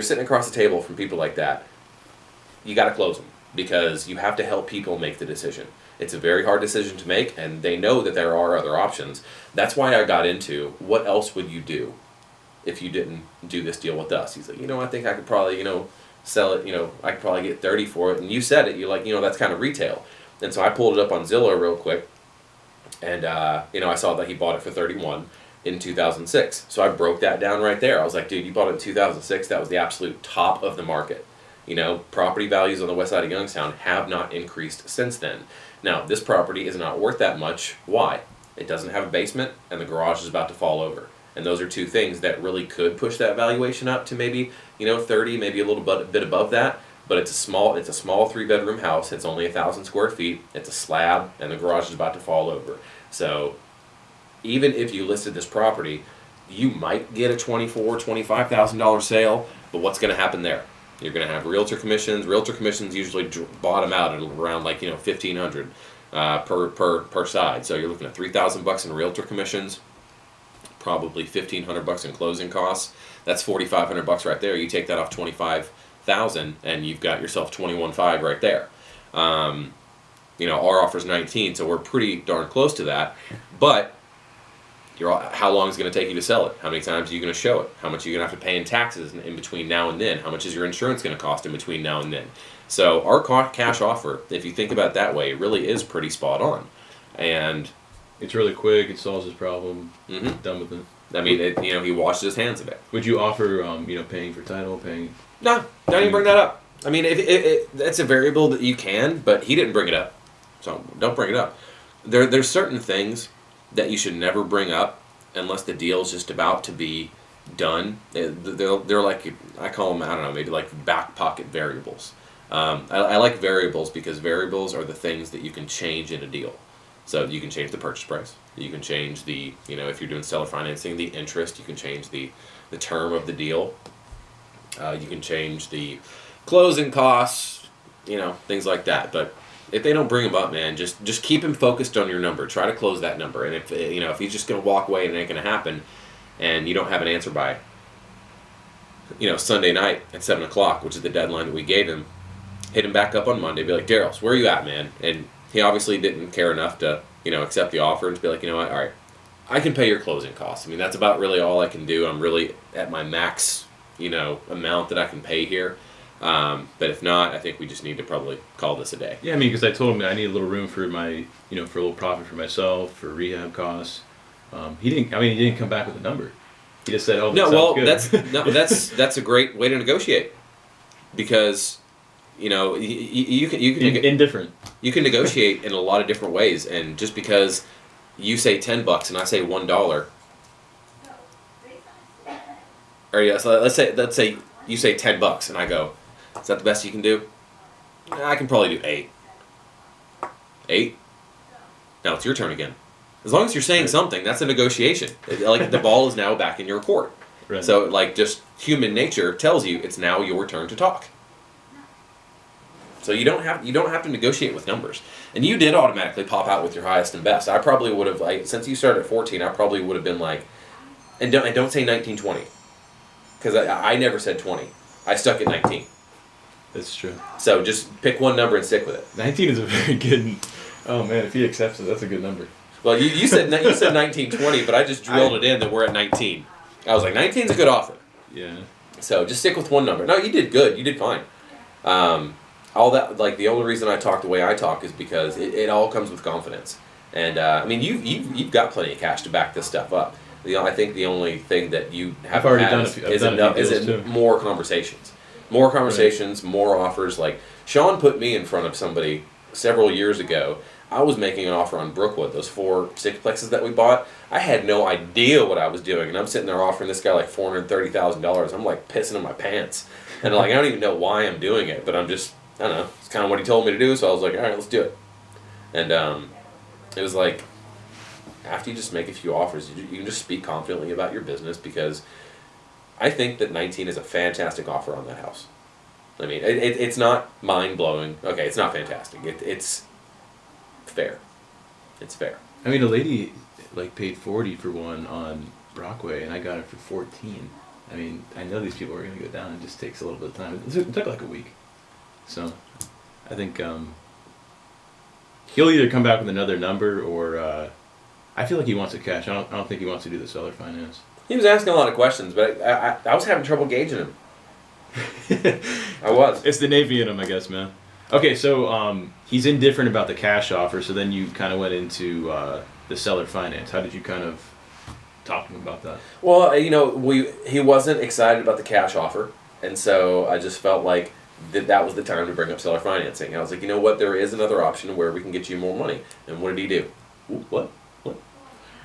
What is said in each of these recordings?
you're sitting across the table from people like that, you got to close them because you have to help people make the decision. It's a very hard decision to make, and they know that there are other options. That's why I got into what else would you do if you didn't do this deal with us. He's like, I think I could probably, sell it, I could probably get 30 for it. And you said it, you're like, that's kind of retail. And so I pulled it up on Zillow real quick, and, I saw that he bought it for 31 in 2006. So I broke that down right there. I was like, dude, you bought it in 2006. That was the absolute top of the market. Property values on the west side of Youngstown have not increased since then. Now, this property is not worth that much. Why? It doesn't have a basement, and the garage is about to fall over. And those are two things that really could push that valuation up to maybe, 30, maybe a little bit above that. But it's a small 3-bedroom house. It's only 1,000 square feet. It's a slab, and the garage is about to fall over. So even if you listed this property, you might get a $25,000 sale. But what's going to happen there? You're going to have realtor commissions. Realtor commissions usually bottom out at around $1,500 per side. So you're looking at $3,000 in realtor commissions, probably $1,500 in closing costs. That's $4,500 right there. You take that off $25,000, and you've got yourself $21,500 right there. Our offer's 19, so we're pretty darn close to that. But how long is it going to take you to sell it? How many times are you going to show it? How much are you going to have to pay in taxes in between now and then? How much is your insurance going to cost in between now and then? So our cash offer, if you think about it that way, it really is pretty spot on. And it's really quick. It solves his problem. Done with it. I mean, he washes his hands of it. Would you offer, paying for title, paying? No, don't even bring that up. I mean, that's a variable that you can, but he didn't bring it up, so don't bring it up. There's certain things that you should never bring up unless the deal's just about to be done. They're like, I call them, I don't know, maybe like back pocket variables. I like variables because variables are the things that you can change in a deal. So you can change the purchase price. You can change the, if you're doing seller financing, the interest. You can change the term of the deal. You can change the closing costs, things like that. But if they don't bring him up, man, just keep him focused on your number. Try to close that number. And if he's just going to walk away and it ain't going to happen, and you don't have an answer by, Sunday night at 7 o'clock, which is the deadline that we gave him, hit him back up on Monday. Be like, Daryl, so where are you at, man? And he obviously didn't care enough to, accept the offer and to be like, what, all right, I can pay your closing costs. I mean, that's about really all I can do. I'm really at my max, amount that I can pay here. But if not, I think we just need to probably call this a day. Yeah, because I told him I need a little room for my, for a little profit for myself, for rehab costs. He didn't come back with a number. He just said, "Oh, no, well, good." that's a great way to negotiate, because, you can indifferent. You can negotiate in a lot of different ways, and just because you say $10 and I say $1, or yeah, so let's say you say $10 and I go, is that the best you can do? I can probably do 8. 8? Now it's your turn again. As long as you're saying something, that's a negotiation. Like, the ball is now back in your court. Right. So, like, just human nature tells you it's now your turn to talk. So you don't have to negotiate with numbers. And you did automatically pop out with your highest and best. I probably would have, like, since you started at 14, I probably would have been like, and don't say 19, 20. Because I never said 20. I stuck at 19. That's true. So just pick one number and stick with it. 19 is a very good. Oh man, if he accepts it, that's a good number. Well, you said 19, 20, but I just drilled it in that we're at 19. I was like, 19 is a good offer. Yeah. So just stick with one number. No, you did good. You did fine. All that, like, the only reason I talk the way I talk is because it all comes with confidence. And I mean, you've got plenty of cash to back this stuff up. I think the only thing that you have is more conversations. More conversations, right. More offers. Like, Sean put me in front of somebody several years ago. I was making an offer on Brookwood, those 4 sixplexes that we bought. I had no idea what I was doing, and I'm sitting there offering this guy like $430,000. I'm like pissing in my pants, and like, I don't even know why I'm doing it, but I don't know. It's kind of what he told me to do, so I was like, all right, let's do it. And it was like, after you just make a few offers, you can just speak confidently about your business, because I think that 19 is a fantastic offer on that house. I mean, it's not mind-blowing. Okay, it's not fantastic. It's fair. It's fair. I mean, a lady paid $40 for one on Brockway, and I got it for $14. I mean, I know these people are going to go down. It just takes a little bit of time. It took like a week. So I think he'll either come back with another number or I feel like he wants it cash. I don't think he wants to do the seller finance. He was asking a lot of questions, but I was having trouble gauging him. I was. It's the Navy in him, I guess, man. Okay, so he's indifferent about the cash offer, so then you kind of went into the seller finance. How did you kind of talk to him about that? Well, he wasn't excited about the cash offer, and so I just felt like that was the time to bring up seller financing. I was like, you know what, there is another option where we can get you more money. And what did he do? Ooh, what?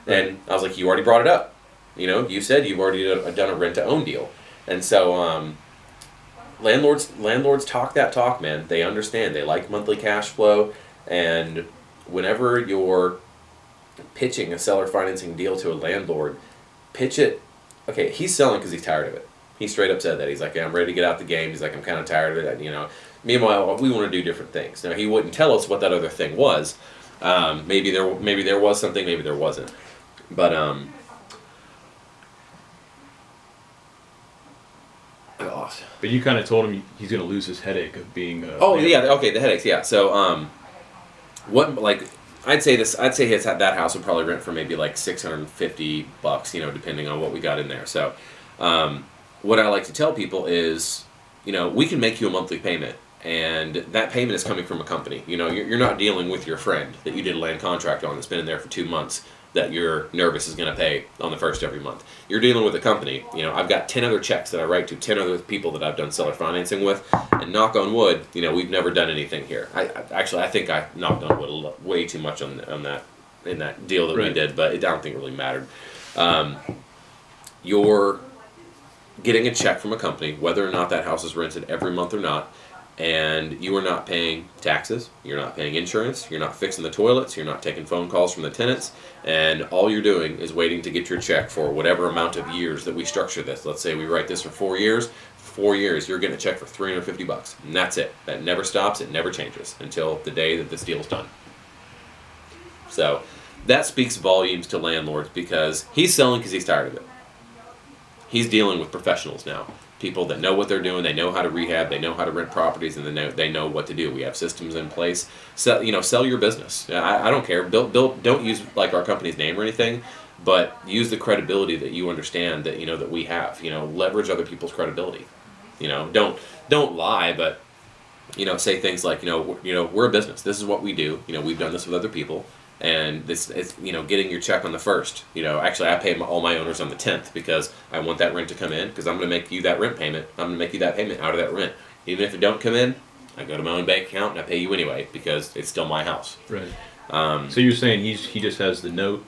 And I was like, you already brought it up. You said you've already done a rent-to-own deal. And so landlords talk that talk, man. They understand. They like monthly cash flow. And whenever you're pitching a seller financing deal to a landlord, pitch it. Okay, he's selling because he's tired of it. He straight up said that. He's like, yeah, I'm ready to get out the game. He's like, I'm kind of tired of it. Meanwhile, we want to do different things. Now, he wouldn't tell us what that other thing was. Maybe there was something, maybe there wasn't. But gosh. But you kind of told him he's going to lose his headache of being. The headaches, yeah. So I'd say that house would probably rent for maybe like $650, depending on what we got in there. So, what I like to tell people is, we can make you a monthly payment, and that payment is coming from a company. You're not dealing with your friend that you did a land contract on that's been in there for 2 months that you're nervous is going to pay on the first every month. You're dealing with a company. I've got 10 other checks that I write to 10 other people that I've done seller financing with, and knock on wood, we've never done anything here. I think I knocked on wood way too much on that in that deal that we did, but I don't think it really mattered. You're getting a check from a company, whether or not that house is rented every month or not, and you are not paying taxes, you're not paying insurance, you're not fixing the toilets, you're not taking phone calls from the tenants, and all you're doing is waiting to get your check for whatever amount of years that we structure this. Let's say we write this for 4 years. 4 years, you're getting a check for $350, and that's it. That never stops, it never changes until the day that this deal is done. So that speaks volumes to landlords because he's selling because he's tired of it. He's dealing with professionals now. People that know what they're doing, they know how to rehab, they know how to rent properties, and they know what to do. We have systems in place. Sell your business. I don't care. Don't use like our company's name or anything, but use the credibility that you understand that that we have. Leverage other people's credibility. Don't lie, but say things like we're a business. This is what we do. We've done this with other people. And it's getting your check on the 1st. Actually, I pay all my owners on the 10th because I want that rent to come in because I'm going to make you that rent payment. I'm going to make you that payment out of that rent. Even if it don't come in, I go to my own bank account and I pay you anyway because it's still my house. Right. So you're saying he just has the note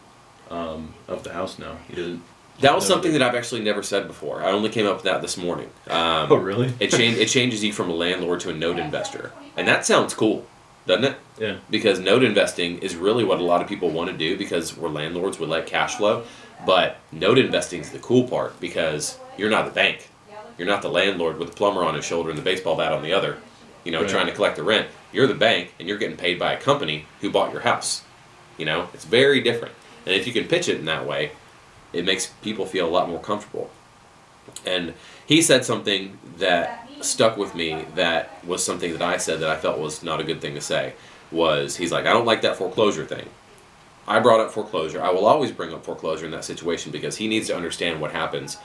of the house now. He doesn't. That was something that I've actually never said before. I only came up with that this morning. Oh, really? It changes you from a landlord to a note investor, and that sounds cool. Doesn't it? Yeah. Because note investing is really what a lot of people want to do because we're landlords, we like cash flow. But note investing is the cool part because you're not the bank. You're not the landlord with the plumber on his shoulder and the baseball bat on the other, trying to collect the rent. You're the bank and you're getting paid by a company who bought your house. It's very different. And if you can pitch it in that way, it makes people feel a lot more comfortable. And he said something that stuck with me that was something that I said that I felt was not a good thing to say. He's like, I don't like that foreclosure thing. I brought up foreclosure. I will always bring up foreclosure in that situation because he needs to understand what happens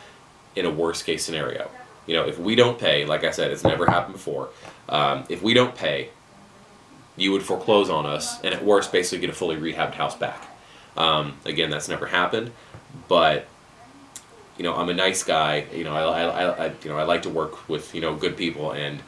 in a worst case scenario. If we don't pay, like I said, it's never happened before. If we don't pay, you would foreclose on us and at worst basically get a fully rehabbed house back. Again, that's never happened, but I'm a nice guy. I like to work with good people, and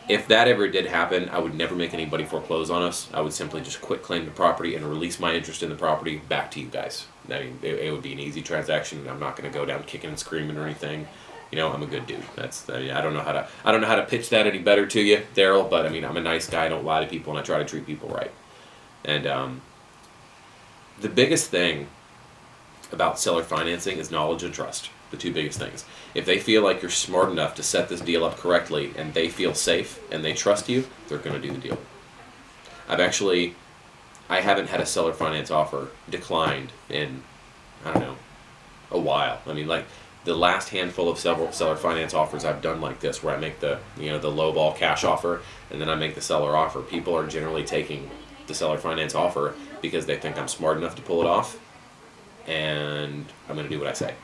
if that ever did happen, I would never make anybody foreclose on us. I would simply just quit claim the property and release my interest in the property back to you guys. I mean, it would be an easy transaction. I'm not going to go down kicking and screaming or anything. I'm a good dude. I don't know how to pitch that any better to you, Daryl. But I'm a nice guy. I don't lie to people, and I try to treat people right. And the biggest thing about seller financing is knowledge and trust. The two biggest things. If they feel like you're smart enough to set this deal up correctly and they feel safe and they trust you, they're going to do the deal. I haven't had a seller finance offer declined in, a while. The last handful of several seller finance offers I've done like this, where I make the the low ball cash offer, and then I make the seller offer. People are generally taking the seller finance offer because they think I'm smart enough to pull it off, and I'm going to do what I say,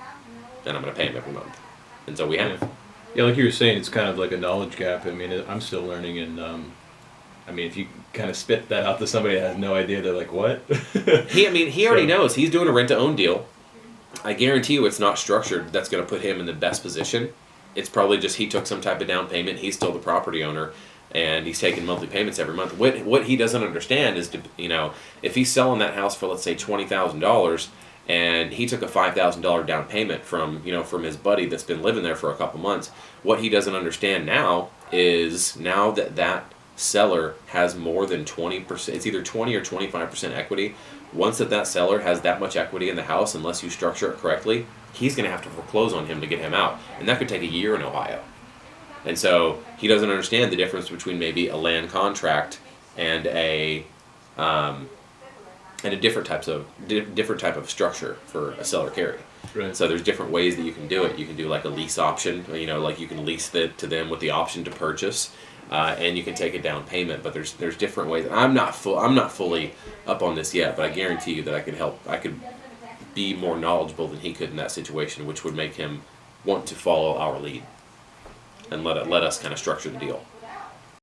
and I'm going to pay them every month. And so we have. Yeah, like you were saying, it's kind of like a knowledge gap. I mean, I'm still learning, and I mean, if you kind of spit that out to somebody that has no idea, they're like, "What?" He already knows. He's doing a rent-to-own deal. I guarantee you, it's not structured. That's going to put him in the best position. It's probably just he took some type of down payment. He's still the property owner, and he's taking monthly payments every month. What he doesn't understand is, if he's selling that house for, let's say, $20,000. And he took a $5,000 down payment from his buddy that's been living there for a couple months. What he doesn't understand now is now that seller has more than 20%, it's either 20 or 25% equity. Once that seller has that much equity in the house, unless you structure it correctly, he's going to have to foreclose on him to get him out. And that could take a year in Ohio. And so he doesn't understand the difference between maybe a land contract and a different type of structure for a seller carry. Right. So there's different ways that you can do it. You can do like a lease option, like you can lease it to them with the option to purchase, and you can take a down payment. But there's different ways. I'm not fully up on this yet, but I guarantee you that I could be more knowledgeable than he could in that situation, which would make him want to follow our lead and let us kind of structure the deal.